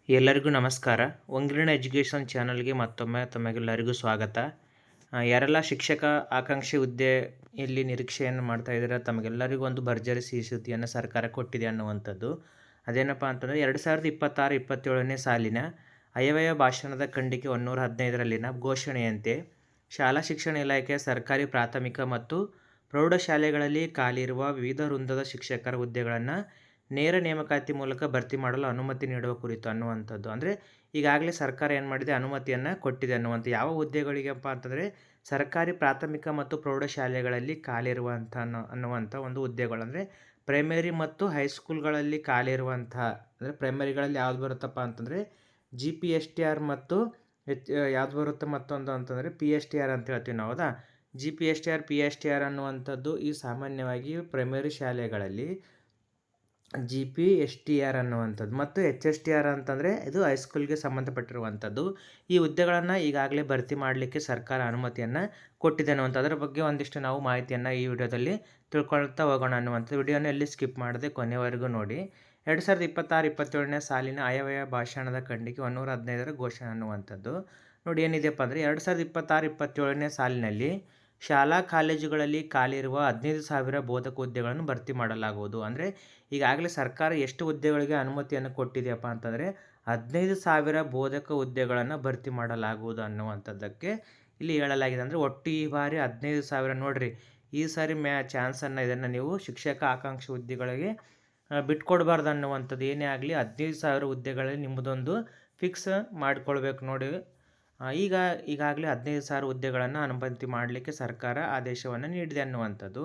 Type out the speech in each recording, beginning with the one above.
ಎಲ್ಲರಿಗೂ ನಮಸ್ಕಾರ. ಒಂಗಿರಣ ಎಜುಕೇಷನ್ ಚಾನಲ್ಗೆ ಮತ್ತೊಮ್ಮೆ ತಮಗೆಲ್ಲರಿಗೂ ಸ್ವಾಗತ. ಯಾರೆಲ್ಲ ಶಿಕ್ಷಕ ಆಕಾಂಕ್ಷಿ ಹುದ್ದೆಯಲ್ಲಿ ನಿರೀಕ್ಷೆಯನ್ನು ಮಾಡ್ತಾ ಇದ್ದೀರಾ, ತಮಗೆಲ್ಲರಿಗೂ ಒಂದು ಭರ್ಜರಿ ಸಿಹಿ ಸುದ್ದಿಯನ್ನು ಸರ್ಕಾರ ಕೊಟ್ಟಿದೆ ಅನ್ನುವಂಥದ್ದು. ಅದೇನಪ್ಪ ಅಂತಂದರೆ 2026-27ನೇ ಸಾಲಿನ ಅಯವ್ಯಯ ಭಾಷಣದ ಖಂಡಿಕೆ 115ರಲ್ಲಿನ ಘೋಷಣೆಯಂತೆ ಶಾಲಾ ಶಿಕ್ಷಣ ಇಲಾಖೆಯ ಸರ್ಕಾರಿ ಪ್ರಾಥಮಿಕ ಮತ್ತು ಪ್ರೌಢಶಾಲೆಗಳಲ್ಲಿ ಖಾಲಿಯಿರುವ ವಿವಿಧ ವೃಂದದ ಶಿಕ್ಷಕರ ಹುದ್ದೆಗಳನ್ನು ನೇರ ನೇಮಕಾತಿ ಮೂಲಕ ಭರ್ತಿ ಮಾಡಲು ಅನುಮತಿ ನೀಡುವ ಕುರಿತು ಅನ್ನುವಂಥದ್ದು. ಅಂದರೆ ಈಗಾಗಲೇ ಸರ್ಕಾರ ಏನು ಮಾಡಿದೆ, ಅನುಮತಿಯನ್ನು ಕೊಟ್ಟಿದೆ ಅನ್ನುವಂಥ ಯಾವ ಹುದ್ದೆಗಳಿಗಪ್ಪ ಅಂತಂದರೆ ಸರ್ಕಾರಿ ಪ್ರಾಥಮಿಕ ಮತ್ತು ಪ್ರೌಢಶಾಲೆಗಳಲ್ಲಿ ಖಾಲಿ ಇರುವಂಥ ಅನ್ನುವಂಥ ಒಂದು ಹುದ್ದೆಗಳು. ಅಂದರೆ ಪ್ರೈಮರಿ ಮತ್ತು ಹೈಸ್ಕೂಲ್ಗಳಲ್ಲಿ ಖಾಲಿ ಇರುವಂಥ, ಅಂದರೆ ಪ್ರೈಮರಿಗಳಲ್ಲಿ ಯಾವ್ದು ಬರುತ್ತಪ್ಪ ಅಂತಂದರೆ GPSTR ಮತ್ತು ಯಾವ್ದು ಬರುತ್ತೆ ಮತ್ತೊಂದು ಅಂತಂದರೆ PSTR ಅಂತ ಹೇಳ್ತೀವಿ ನಾವು. ಹೌದಾ, GPSTR PSTR ಅನ್ನುವಂಥದ್ದು ಈ ಸಾಮಾನ್ಯವಾಗಿ ಪ್ರೈಮರಿ ಶಾಲೆಗಳಲ್ಲಿ GPSTR ಅನ್ನುವಂಥದ್ದು ಮತ್ತು HSTR ಅಂತಂದರೆ ಇದು ಹೈಸ್ಕೂಲ್ಗೆ ಸಂಬಂಧಪಟ್ಟಿರುವಂಥದ್ದು. ಈ ಹುದ್ದೆಗಳನ್ನು ಈಗಾಗಲೇ ಭರ್ತಿ ಮಾಡಲಿಕ್ಕೆ ಸರ್ಕಾರ ಅನುಮತಿಯನ್ನು ಕೊಟ್ಟಿದೆ ಅನ್ನುವಂಥ ಅದರ ಬಗ್ಗೆ ಒಂದಿಷ್ಟು ನಾವು ಮಾಹಿತಿಯನ್ನು ಈ ವಿಡಿಯೋದಲ್ಲಿ ತಿಳ್ಕೊಳ್ತಾ ಹೋಗೋಣ ಅನ್ನುವಂಥದ್ದು. ವಿಡಿಯೋನ ಎಲ್ಲಿ ಸ್ಕಿಪ್ ಮಾಡದೆ ಕೊನೆವರೆಗೂ ನೋಡಿ. 2026-27ನೇ ಸಾಲಿನ ಆಯವ್ಯಯ ಭಾಷಣದ ಖಂಡಿಕೆ 115ರ ಘೋಷಣೆ ಅನ್ನುವಂಥದ್ದು. ನೋಡಿ ಏನಿದೆಯಪ್ಪ ಅಂದರೆ 2026-27ನೇ ಸಾಲಿನಲ್ಲಿ ಶಾಲಾ ಕಾಲೇಜುಗಳಲ್ಲಿ ಖಾಲಿ ಇರುವ 15,000 ಬೋಧಕ ಹುದ್ದೆಗಳನ್ನು ಭರ್ತಿ ಮಾಡಲಾಗುವುದು. ಅಂದರೆ ಈಗಾಗಲೇ ಸರ್ಕಾರ ಎಷ್ಟು ಹುದ್ದೆಗಳಿಗೆ ಅನುಮತಿಯನ್ನು ಕೊಟ್ಟಿದೆಯಪ್ಪ ಅಂತಂದರೆ 15,000 ಬೋಧಕ ಹುದ್ದೆಗಳನ್ನು ಭರ್ತಿ ಮಾಡಲಾಗುವುದು ಅನ್ನುವಂಥದ್ದಕ್ಕೆ ಇಲ್ಲಿ ಹೇಳಲಾಗಿದೆ. ಅಂದರೆ ಒಟ್ಟು ಈ ಬಾರಿ 15,000 ನೋಡಿರಿ. ಈ ಸಾರಿ ಚಾನ್ಸನ್ನು ಇದನ್ನು ನೀವು ಶಿಕ್ಷಕ ಆಕಾಂಕ್ಷಿ ಹುದ್ದೆಗಳಿಗೆ ಬಿಟ್ಕೊಡ್ಬಾರ್ದು ಅನ್ನುವಂಥದ್ದು. ಏನೇ ಆಗಲಿ 15,000 ಹುದ್ದೆಗಳಲ್ಲಿ ನಿಮ್ಮದೊಂದು ಫಿಕ್ಸ್ ಮಾಡಿಕೊಳ್ಬೇಕು ನೋಡಿ. ಈಗಾಗಲೇ 15,000 ಹುದ್ದೆಗಳನ್ನು ಅನುಮತಿ ಮಾಡಲಿಕ್ಕೆ ಸರ್ಕಾರ ಆದೇಶವನ್ನು ನೀಡಿದೆ ಅನ್ನುವಂಥದ್ದು.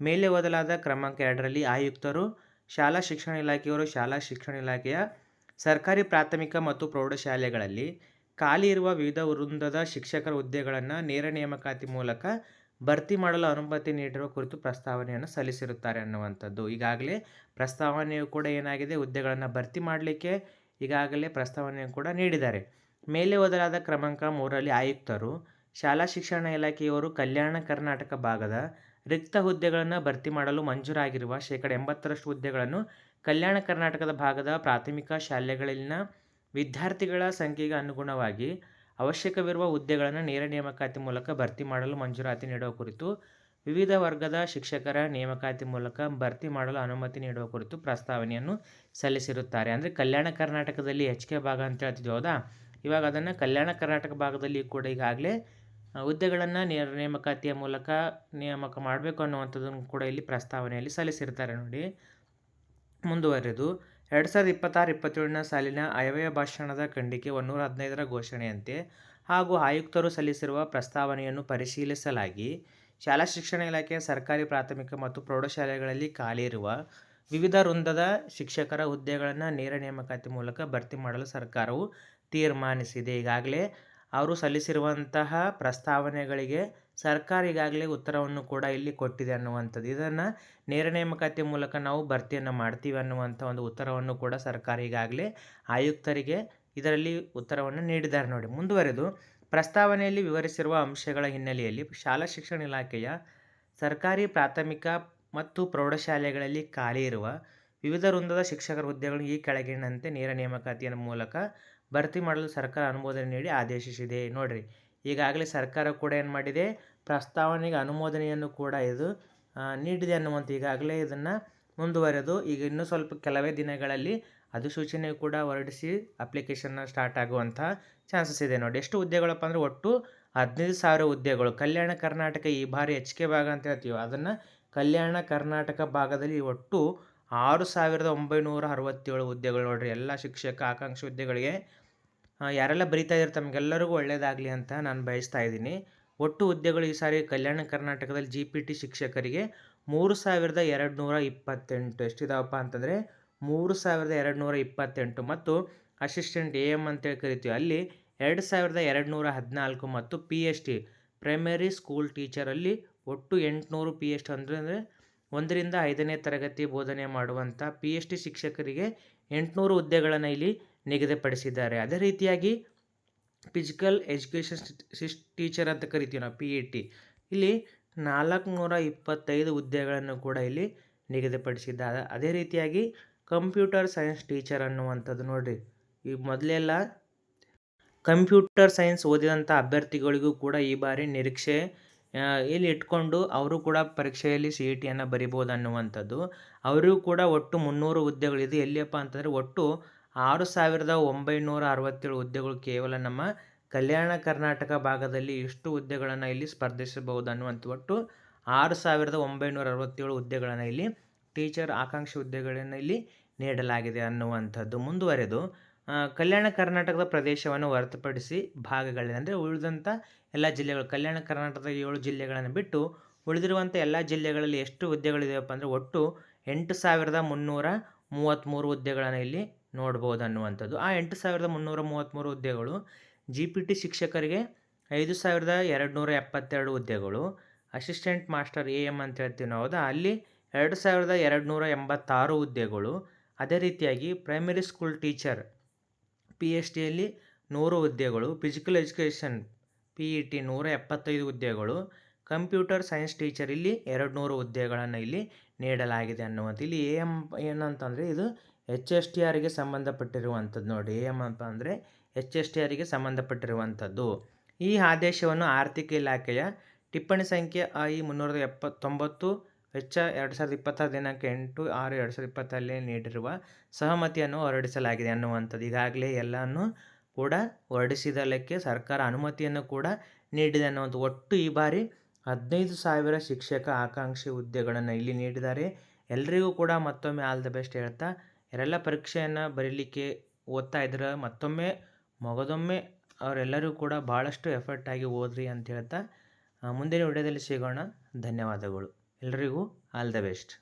ಮೇಲೆ ಓದಲಾದ ಕ್ರಮಾಂಕ 2ರಲ್ಲಿ ಆಯುಕ್ತರು, ಶಾಲಾ ಶಿಕ್ಷಣ ಇಲಾಖೆಯವರು ಶಾಲಾ ಶಿಕ್ಷಣ ಇಲಾಖೆಯ ಸರ್ಕಾರಿ ಪ್ರಾಥಮಿಕ ಮತ್ತು ಪ್ರೌಢಶಾಲೆಗಳಲ್ಲಿ ಖಾಲಿ ಇರುವ ವಿವಿಧ ವೃಂದದ ಶಿಕ್ಷಕರ ಹುದ್ದೆಗಳನ್ನು ನೇರ ನೇಮಕಾತಿ ಮೂಲಕ ಭರ್ತಿ ಮಾಡಲು ಅನುಮತಿ ನೀಡಿರುವ ಕುರಿತು ಪ್ರಸ್ತಾವನೆಯನ್ನು ಸಲ್ಲಿಸಿರುತ್ತಾರೆ ಅನ್ನುವಂಥದ್ದು. ಈಗಾಗಲೇ ಪ್ರಸ್ತಾವನೆಯು ಕೂಡ ಏನಾಗಿದೆ, ಹುದ್ದೆಗಳನ್ನು ಭರ್ತಿ ಮಾಡಲಿಕ್ಕೆ ಈಗಾಗಲೇ ಪ್ರಸ್ತಾವನೆಯನ್ನು ಕೂಡ ನೀಡಿದ್ದಾರೆ. ಮೇಲೆ ಓದಲಾದ ಕ್ರಮಾಂಕ 3ರಲ್ಲಿ ಆಯುಕ್ತರು, ಶಾಲಾ ಶಿಕ್ಷಣ ಇಲಾಖೆಯವರು ಕಲ್ಯಾಣ ಕರ್ನಾಟಕ ಭಾಗದ ರಿಕ್ತ ಹುದ್ದೆಗಳನ್ನು ಭರ್ತಿ ಮಾಡಲು ಮಂಜೂರಾಗಿರುವ 80% ಹುದ್ದೆಗಳನ್ನು ಕಲ್ಯಾಣ ಕರ್ನಾಟಕದ ಭಾಗದ ಪ್ರಾಥಮಿಕ ಶಾಲೆಗಳಲ್ಲಿನ ವಿದ್ಯಾರ್ಥಿಗಳ ಸಂಖ್ಯೆಗೆ ಅನುಗುಣವಾಗಿ ಅವಶ್ಯಕವಿರುವ ಹುದ್ದೆಗಳನ್ನು ನೇರ ನೇಮಕಾತಿ ಮೂಲಕ ಭರ್ತಿ ಮಾಡಲು ಮಂಜೂರಾತಿ ನೀಡುವ ಕುರಿತು ವಿವಿಧ ವರ್ಗದ ಶಿಕ್ಷಕರ ನೇಮಕಾತಿ ಮೂಲಕ ಭರ್ತಿ ಮಾಡಲು ಅನುಮತಿ ನೀಡುವ ಕುರಿತು ಪ್ರಸ್ತಾವನೆಯನ್ನು ಸಲ್ಲಿಸಿರುತ್ತಾರೆ. ಅಂದರೆ ಕಲ್ಯಾಣ ಕರ್ನಾಟಕದಲ್ಲಿ HK ಭಾಗ ಅಂತ ಹೇಳ್ತಿದ್ವಿ, ಹೌದಾ, ಇವಾಗ ಅದನ್ನು ಕಲ್ಯಾಣ ಕರ್ನಾಟಕ ಭಾಗದಲ್ಲಿ ಕೂಡ ಈಗಾಗಲೇ ಹುದ್ದೆಗಳನ್ನು ನೇರ ನೇಮಕಾತಿಯ ಮೂಲಕ ನೇಮಕ ಮಾಡಬೇಕು ಅನ್ನುವಂಥದ್ದನ್ನು ಕೂಡ ಇಲ್ಲಿ ಪ್ರಸ್ತಾವನೆಯಲ್ಲಿ ಸಲ್ಲಿಸಿರ್ತಾರೆ ನೋಡಿ. ಮುಂದುವರೆದು 2026-27ನೇ ಸಾಲಿನ ಆಯವ್ಯಯ ಭಾಷಣದ ಖಂಡಿಕೆ 115ರ ಘೋಷಣೆಯಂತೆ ಹಾಗೂ ಆಯುಕ್ತರು ಸಲ್ಲಿಸಿರುವ ಪ್ರಸ್ತಾವನೆಯನ್ನು ಪರಿಶೀಲಿಸಲಾಗಿ ಶಾಲಾ ಶಿಕ್ಷಣ ಇಲಾಖೆಯ ಸರ್ಕಾರಿ ಪ್ರಾಥಮಿಕ ಮತ್ತು ಪ್ರೌಢಶಾಲೆಗಳಲ್ಲಿ ಖಾಲಿ ಇರುವ ವಿವಿಧ ವೃಂದದ ಶಿಕ್ಷಕರ ಹುದ್ದೆಗಳನ್ನು ನೇರ ನೇಮಕಾತಿ ಮೂಲಕ ಭರ್ತಿ ಮಾಡಲು ಸರ್ಕಾರವು ತೀರ್ಮಾನಿಸಿದೆ. ಈಗಾಗಲೇ ಅವರು ಸಲ್ಲಿಸಿರುವಂತಹ ಪ್ರಸ್ತಾವನೆಗಳಿಗೆ ಸರ್ಕಾರ ಈಗಾಗಲೇ ಉತ್ತರವನ್ನು ಕೂಡ ಇಲ್ಲಿ ಕೊಟ್ಟಿದೆ ಅನ್ನುವಂಥದ್ದು. ಇದನ್ನು ನೇರ ನೇಮಕಾತಿ ಮೂಲಕ ನಾವು ಭರ್ತಿಯನ್ನು ಮಾಡ್ತೀವಿ ಅನ್ನುವಂಥ ಒಂದು ಉತ್ತರವನ್ನು ಕೂಡ ಸರ್ಕಾರ ಈಗಾಗಲೇ ಆಯುಕ್ತರಿಗೆ ಇದರಲ್ಲಿ ಉತ್ತರವನ್ನು ನೀಡಿದ್ದಾರೆ ನೋಡಿ. ಮುಂದುವರೆದು ಪ್ರಸ್ತಾವನೆಯಲ್ಲಿ ವಿವರಿಸಿರುವ ಅಂಶಗಳ ಹಿನ್ನೆಲೆಯಲ್ಲಿ ಶಾಲಾ ಶಿಕ್ಷಣ ಇಲಾಖೆಯ ಸರ್ಕಾರಿ ಪ್ರಾಥಮಿಕ ಮತ್ತು ಪ್ರೌಢಶಾಲೆಗಳಲ್ಲಿ ಖಾಲಿ ಇರುವ ವಿವಿಧ ವೃಂದದ ಶಿಕ್ಷಕರ ಹುದ್ದೆಗಳನ್ನು ಈ ಕೆಳಗಿನಂತೆ ನೇರ ನೇಮಕಾತಿಯ ಮೂಲಕ ಭರ್ತಿ ಮಾಡಲು ಸರ್ಕಾರ ಅನುಮೋದನೆ ನೀಡಿ ಆದೇಶಿಸಿದೆ. ನೋಡಿರಿ, ಈಗಾಗಲೇ ಸರ್ಕಾರ ಕೂಡ ಏನು ಮಾಡಿದೆ, ಪ್ರಸ್ತಾವನೆಗೆ ಅನುಮೋದನೆಯನ್ನು ಕೂಡ ಇದು ನೀಡಿದೆ ಅನ್ನುವಂಥ. ಈಗಾಗಲೇ ಇದನ್ನು ಮುಂದುವರೆದು ಈಗ ಇನ್ನೂ ಸ್ವಲ್ಪ ಕೆಲವೇ ದಿನಗಳಲ್ಲಿ ಅಧಿಸೂಚನೆ ಕೂಡ ಹೊರಡಿಸಿ ಅಪ್ಲಿಕೇಶನ್ನ ಸ್ಟಾರ್ಟ್ ಆಗುವಂಥ ಚಾನ್ಸಸ್ ಇದೆ ನೋಡಿ. ಎಷ್ಟು ಹುದ್ದೆಗಳಪ್ಪ ಅಂದರೆ ಒಟ್ಟು 15,000 ಹುದ್ದೆಗಳು. ಕಲ್ಯಾಣ ಕರ್ನಾಟಕ ಈ ಬಾರಿ HK ಭಾಗ ಅಂತ ಹೇಳ್ತೀವಿ, ಅದನ್ನು ಕಲ್ಯಾಣ ಕರ್ನಾಟಕ ಭಾಗದಲ್ಲಿ ಒಟ್ಟು 6,967 ಹುದ್ದೆಗಳು ನೋಡಿರಿ. ಎಲ್ಲ ಶಿಕ್ಷಕ ಆಕಾಂಕ್ಷಿ ಹುದ್ದೆಗಳಿಗೆ ಯಾರೆಲ್ಲ ಬರೀತಾ ಇದ್ದಾರೆ ತಮಗೆಲ್ಲರಿಗೂ ಒಳ್ಳೆಯದಾಗಲಿ ಅಂತ ನಾನು ಬಯಸ್ತಾ ಇದ್ದೀನಿ. ಒಟ್ಟು ಹುದ್ದೆಗಳು ಈ ಸಾರಿ ಕಲ್ಯಾಣ ಕರ್ನಾಟಕದಲ್ಲಿ GPT ಶಿಕ್ಷಕರಿಗೆ 3,228 ಎಷ್ಟಿದಾವಪ್ಪ ಅಂತಂದರೆ 3,228 ಮತ್ತು ಅಸಿಸ್ಟೆಂಟ್ AM ಅಂತೇಳಿ ಕರಿತೀವಿ ಅಲ್ಲಿ 2,214 ಮತ್ತು PST ಪ್ರೈಮರಿ ಸ್ಕೂಲ್ ಟೀಚರಲ್ಲಿ ಒಟ್ಟು 800 PST ಅಂದರೆ 1ರಿಂದ 5ನೇ ತರಗತಿ ಬೋಧನೆ ಮಾಡುವಂಥ PST ಶಿಕ್ಷಕರಿಗೆ 800 ಹುದ್ದೆಗಳನ್ನು ಇಲ್ಲಿ ನಿಗದಿಪಡಿಸಿದ್ದಾರೆ. ಅದೇ ರೀತಿಯಾಗಿ ಫಿಸಿಕಲ್ ಎಜುಕೇಷನ್ ಟೀಚರ್ ಅಂತ ಕರಿತೀವಿ ನಾವು PET, ಇಲ್ಲಿ 425 ಹುದ್ದೆಗಳನ್ನು ಕೂಡ ಇಲ್ಲಿ ನಿಗದಿಪಡಿಸಿದ್ದಾರೆ. ಅದೇ ರೀತಿಯಾಗಿ ಕಂಪ್ಯೂಟರ್ ಸೈನ್ಸ್ ಟೀಚರ್ ಅನ್ನುವಂಥದ್ದು ನೋಡಿರಿ ಈ ಮೊದಲೆಲ್ಲ ಕಂಪ್ಯೂಟರ್ ಸೈನ್ಸ್ ಓದಿದಂಥ ಅಭ್ಯರ್ಥಿಗಳಿಗೂ ಕೂಡ ಈ ಬಾರಿ ನಿರೀಕ್ಷೆ ಇಲ್ಲಿ ಇಟ್ಕೊಂಡು ಅವರು ಕೂಡ ಪರೀಕ್ಷೆಯಲ್ಲಿ ಸಿ ಇ ಟಿಯನ್ನು ಬರಿಬೋದು ಅನ್ನುವಂಥದ್ದು. ಅವರಿಗೂ ಕೂಡ ಒಟ್ಟು 300 ಹುದ್ದೆಗಳಿದೆ. ಎಲ್ಲಿಯಪ್ಪ ಅಂತಂದರೆ ಒಟ್ಟು 6,967 ಹುದ್ದೆಗಳು ಕೇವಲ ನಮ್ಮ ಕಲ್ಯಾಣ ಕರ್ನಾಟಕ ಭಾಗದಲ್ಲಿ ಇಷ್ಟು ಹುದ್ದೆಗಳನ್ನು ಇಲ್ಲಿ ಸ್ಪರ್ಧಿಸಬಹುದು ಅನ್ನುವಂಥ ಒಟ್ಟು 6,967 ಹುದ್ದೆಗಳನ್ನು ಇಲ್ಲಿ ಟೀಚರ್ ಆಕಾಂಕ್ಷಿ ಹುದ್ದೆಗಳನ್ನು ಇಲ್ಲಿ ನೀಡಲಾಗಿದೆ ಅನ್ನುವಂಥದ್ದು. ಮುಂದುವರೆದು ಕಲ್ಯಾಣ ಕರ್ನಾಟಕದ ಪ್ರದೇಶವನ್ನು ಹೊರತುಪಡಿಸಿ ಭಾಗಗಳಿದೆ ಅಂದರೆ ಉಳಿದಂಥ ಎಲ್ಲ ಜಿಲ್ಲೆಗಳು ಕಲ್ಯಾಣ ಕರ್ನಾಟಕದ 7 ಜಿಲ್ಲೆಗಳನ್ನು ಬಿಟ್ಟು ಉಳಿದಿರುವಂಥ ಎಲ್ಲ ಜಿಲ್ಲೆಗಳಲ್ಲಿ ಎಷ್ಟು ಹುದ್ದೆಗಳಿದೆಯಪ್ಪ ಅಂದರೆ ಒಟ್ಟು 8,333 ಹುದ್ದೆಗಳನ್ನು ಇಲ್ಲಿ ನೋಡ್ಬೋದು ಅನ್ನುವಂಥದ್ದು. ಆ 8,333 ಹುದ್ದೆಗಳು GPT ಶಿಕ್ಷಕರಿಗೆ 5,272 ಹುದ್ದೆಗಳು, ಅಸಿಸ್ಟೆಂಟ್ ಮಾಸ್ಟರ್ AM ಅಂತ ಹೇಳ್ತೀವಿ ನಾವು ಹೌದಾ, ಅಲ್ಲಿ 2,286 ಹುದ್ದೆಗಳು. ಅದೇ ರೀತಿಯಾಗಿ ಪ್ರೈಮರಿ ಸ್ಕೂಲ್ ಟೀಚರ್ PSTಯಲ್ಲಿ 100 ಹುದ್ದೆಗಳು, ಫಿಸಿಕಲ್ ಎಜುಕೇಷನ್ PET 175 ಹುದ್ದೆಗಳು, ಕಂಪ್ಯೂಟರ್ ಸೈನ್ಸ್ ಟೀಚರ್ ಇಲ್ಲಿ 200 ಹುದ್ದೆಗಳನ್ನು ಇಲ್ಲಿ ನೀಡಲಾಗಿದೆ ಅನ್ನುವಂಥ. ಇಲ್ಲಿ AM ಏನಂತಂದರೆ ಇದು HSTRಗೆ ಸಂಬಂಧಪಟ್ಟಿರುವಂಥದ್ದು ನೋಡಿ. AM ಅಂತ ಅಂದರೆ HSTRಗೆ ಸಂಬಂಧಪಟ್ಟಿರುವಂಥದ್ದು. ಈ ಆದೇಶವನ್ನು ಆರ್ಥಿಕ ಇಲಾಖೆಯ ಟಿಪ್ಪಣಿ ಸಂಖ್ಯೆ I 390 ವೆಚ್ಚ 2026 ದಿನಾಂಕ 8/6/2020 ನೀಡಿರುವ ಸಹಮತಿಯನ್ನು ಹೊರಡಿಸಲಾಗಿದೆ ಅನ್ನುವಂಥದ್ದು. ಈಗಾಗಲೇ ಎಲ್ಲನೂ ಕೂಡ ಹೊರಡಿಸಿದಲ್ಲಕ್ಕೆ ಸರ್ಕಾರ ಅನುಮತಿಯನ್ನು ಕೂಡ ನೀಡಿದೆ ಅನ್ನುವಂಥ. ಒಟ್ಟು ಈ ಬಾರಿ 15,000 ಶಿಕ್ಷಕ ಆಕಾಂಕ್ಷಿ ಹುದ್ದೆಗಳನ್ನು ಇಲ್ಲಿ ನೀಡಿದ್ದಾರೆ. ಎಲ್ಲರಿಗೂ ಕೂಡ ಮತ್ತೊಮ್ಮೆ ಆಲ್ ದ ಬೆಸ್ಟ್ ಹೇಳ್ತಾ, ಯಾರೆಲ್ಲ ಪರೀಕ್ಷೆಯನ್ನು ಬರೀಲಿಕ್ಕೆ ಓದ್ತಾ ಇದ್ರೆ ಮತ್ತೊಮ್ಮೆ ಮಗದೊಮ್ಮೆ ಅವರೆಲ್ಲರೂ ಕೂಡ ಭಾಳಷ್ಟು ಎಫರ್ಟಾಗಿ ಓದ್ರಿ ಅಂತ ಹೇಳ್ತಾ ಮುಂದಿನ ವಿಡಿಯೋದಲ್ಲಿ ಸಿಗೋಣ. ಧನ್ಯವಾದಗಳು. ಎಲ್ರಿಗೂ ಆಲ್ ದ ಬೆಸ್ಟ್.